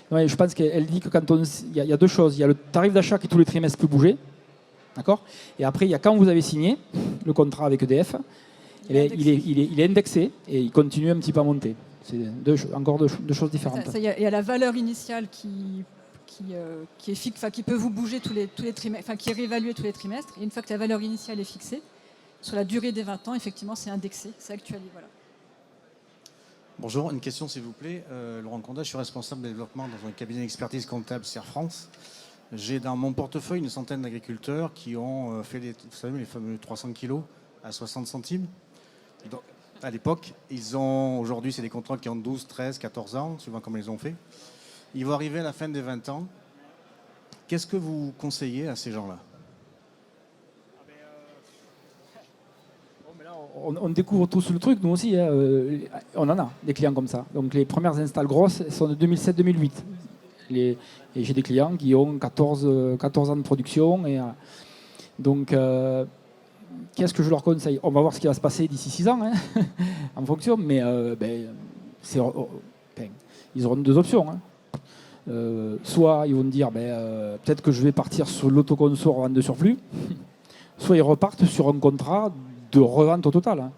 ouais, je pense qu'elle dit que il y a deux choses. Il y a le tarif d'achat qui tous les trimestres peut bouger. D'accord. Et après, il y a quand vous avez signé le contrat avec EDF, il est indexé et il continue un petit peu à monter. C'est encore deux choses différentes. Il y a la valeur initiale qui est fixe, qui peut vous bouger tous les trimestres, qui est réévaluée tous les trimestres. Et une fois que la valeur initiale est fixée, sur la durée des 20 ans, effectivement, c'est indexé, c'est actualisé. Voilà. Bonjour, une question s'il vous plaît. Laurent Condat, je suis responsable de développement dans un cabinet d'expertise comptable Serre France. J'ai dans mon portefeuille une centaine d'agriculteurs qui ont fait les fameux 300 kilos à 60 centimes. Donc, à l'époque, aujourd'hui, c'est des contrats qui ont 12, 13, 14 ans, suivant comment ils ont fait. Ils vont arriver à la fin des 20 ans. Qu'est-ce que vous conseillez à ces gens-là? On découvre tous le truc, nous aussi. Hein. On en a des clients comme ça. Donc les premières installs grosses sont de 2007-2008. Et j'ai des clients qui ont 14 ans de production. Donc, qu'est-ce que je leur conseille? On va voir ce qui va se passer d'ici 6 ans, hein, en fonction. Mais ils auront deux options. Hein. Soit ils vont dire, peut-être que je vais partir sur l'autoconso en vente de surplus. Soit ils repartent sur un contrat de revente au total. Hein.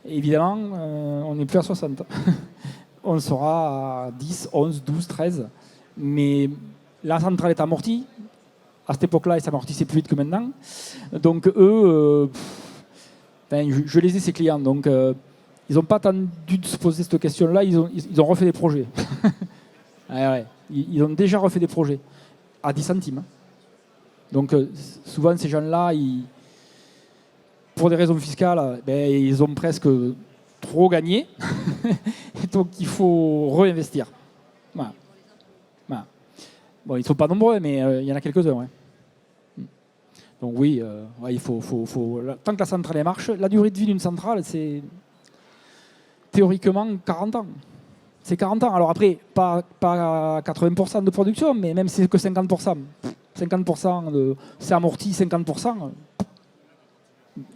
Évidemment, on n'est plus à 60. On sera à 10, 11, 12, 13. Mais la centrale est amortie. À cette époque-là, elle s'amortissait plus vite que maintenant. Donc eux, je les ai, ces clients. Donc ils n'ont pas attendu de se poser cette question-là. Ils ont refait des projets. Ouais. Ils ont déjà refait des projets à 10 centimes. Donc souvent, ces gens-là, pour des raisons fiscales, ils ont presque trop gagné. Et donc, il faut réinvestir. Voilà. Bon, ils ne sont pas nombreux, mais il y en a quelques-uns. Ouais. Donc oui, il faut, tant que la centrale marche, la durée de vie d'une centrale, c'est théoriquement 40 ans. C'est 40 ans. Alors après, pas 80% de production, mais même si c'est que 50%. 50% c'est amorti, 50%.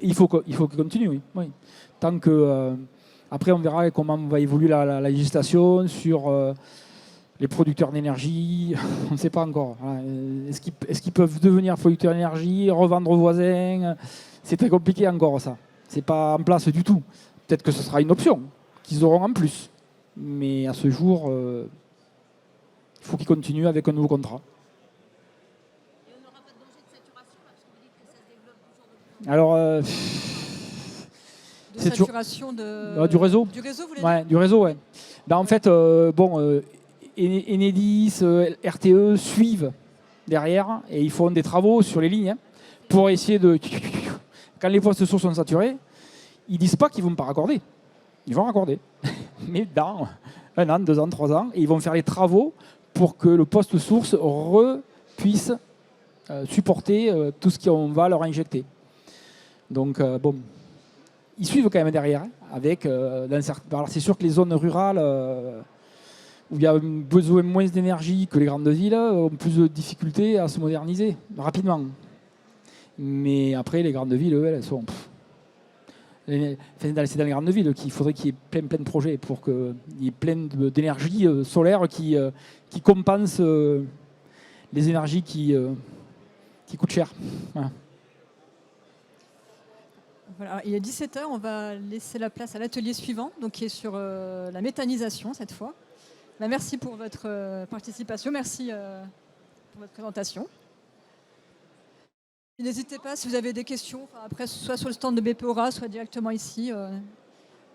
Il faut qu'il continue, oui. Tant que, après, on verra comment va évoluer la législation sur les producteurs d'énergie. On ne sait pas encore. Voilà. Est-ce qu'ils peuvent devenir producteurs d'énergie, revendre aux voisins? C'est très compliqué encore, ça. Ce n'est pas en place du tout. Peut-être que ce sera une option qu'ils auront en plus. Mais à ce jour, il faut qu'ils continuent avec un nouveau contrat. Et on n'aura pas de danger de saturation parce que vous dites que ça se développe toujours de plus en plus. Alors, De saturation du réseau. Du réseau, vous voulez Ouais, dire du réseau, ouais. En fait, Enedis, RTE suivent derrière et ils font des travaux sur les lignes pour essayer de... Quand les postes sources sont saturés, ils disent pas qu'ils vont pas raccorder. Ils vont raccorder. Mais dans 1 an, 2 ans, 3 ans, et ils vont faire les travaux pour que le poste source puisse supporter tout ce qu'on va leur injecter. Donc, ils suivent quand même derrière. Avec, alors c'est sûr que les zones rurales, où il y a besoin moins d'énergie que les grandes villes, ont plus de difficultés à se moderniser rapidement. Mais après, les grandes villes, elles sont... C'est dans les grandes villes qu'il faudrait qu'il y ait plein de projets pour qu'il y ait plein d'énergie solaire qui compense les énergies qui coûtent cher. Voilà. Voilà, il est 17h, on va laisser la place à l'atelier suivant, donc qui est sur la méthanisation cette fois. Merci pour votre participation, merci pour votre présentation. N'hésitez pas si vous avez des questions, après soit sur le stand de BPORA, soit directement ici,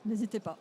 n'hésitez pas.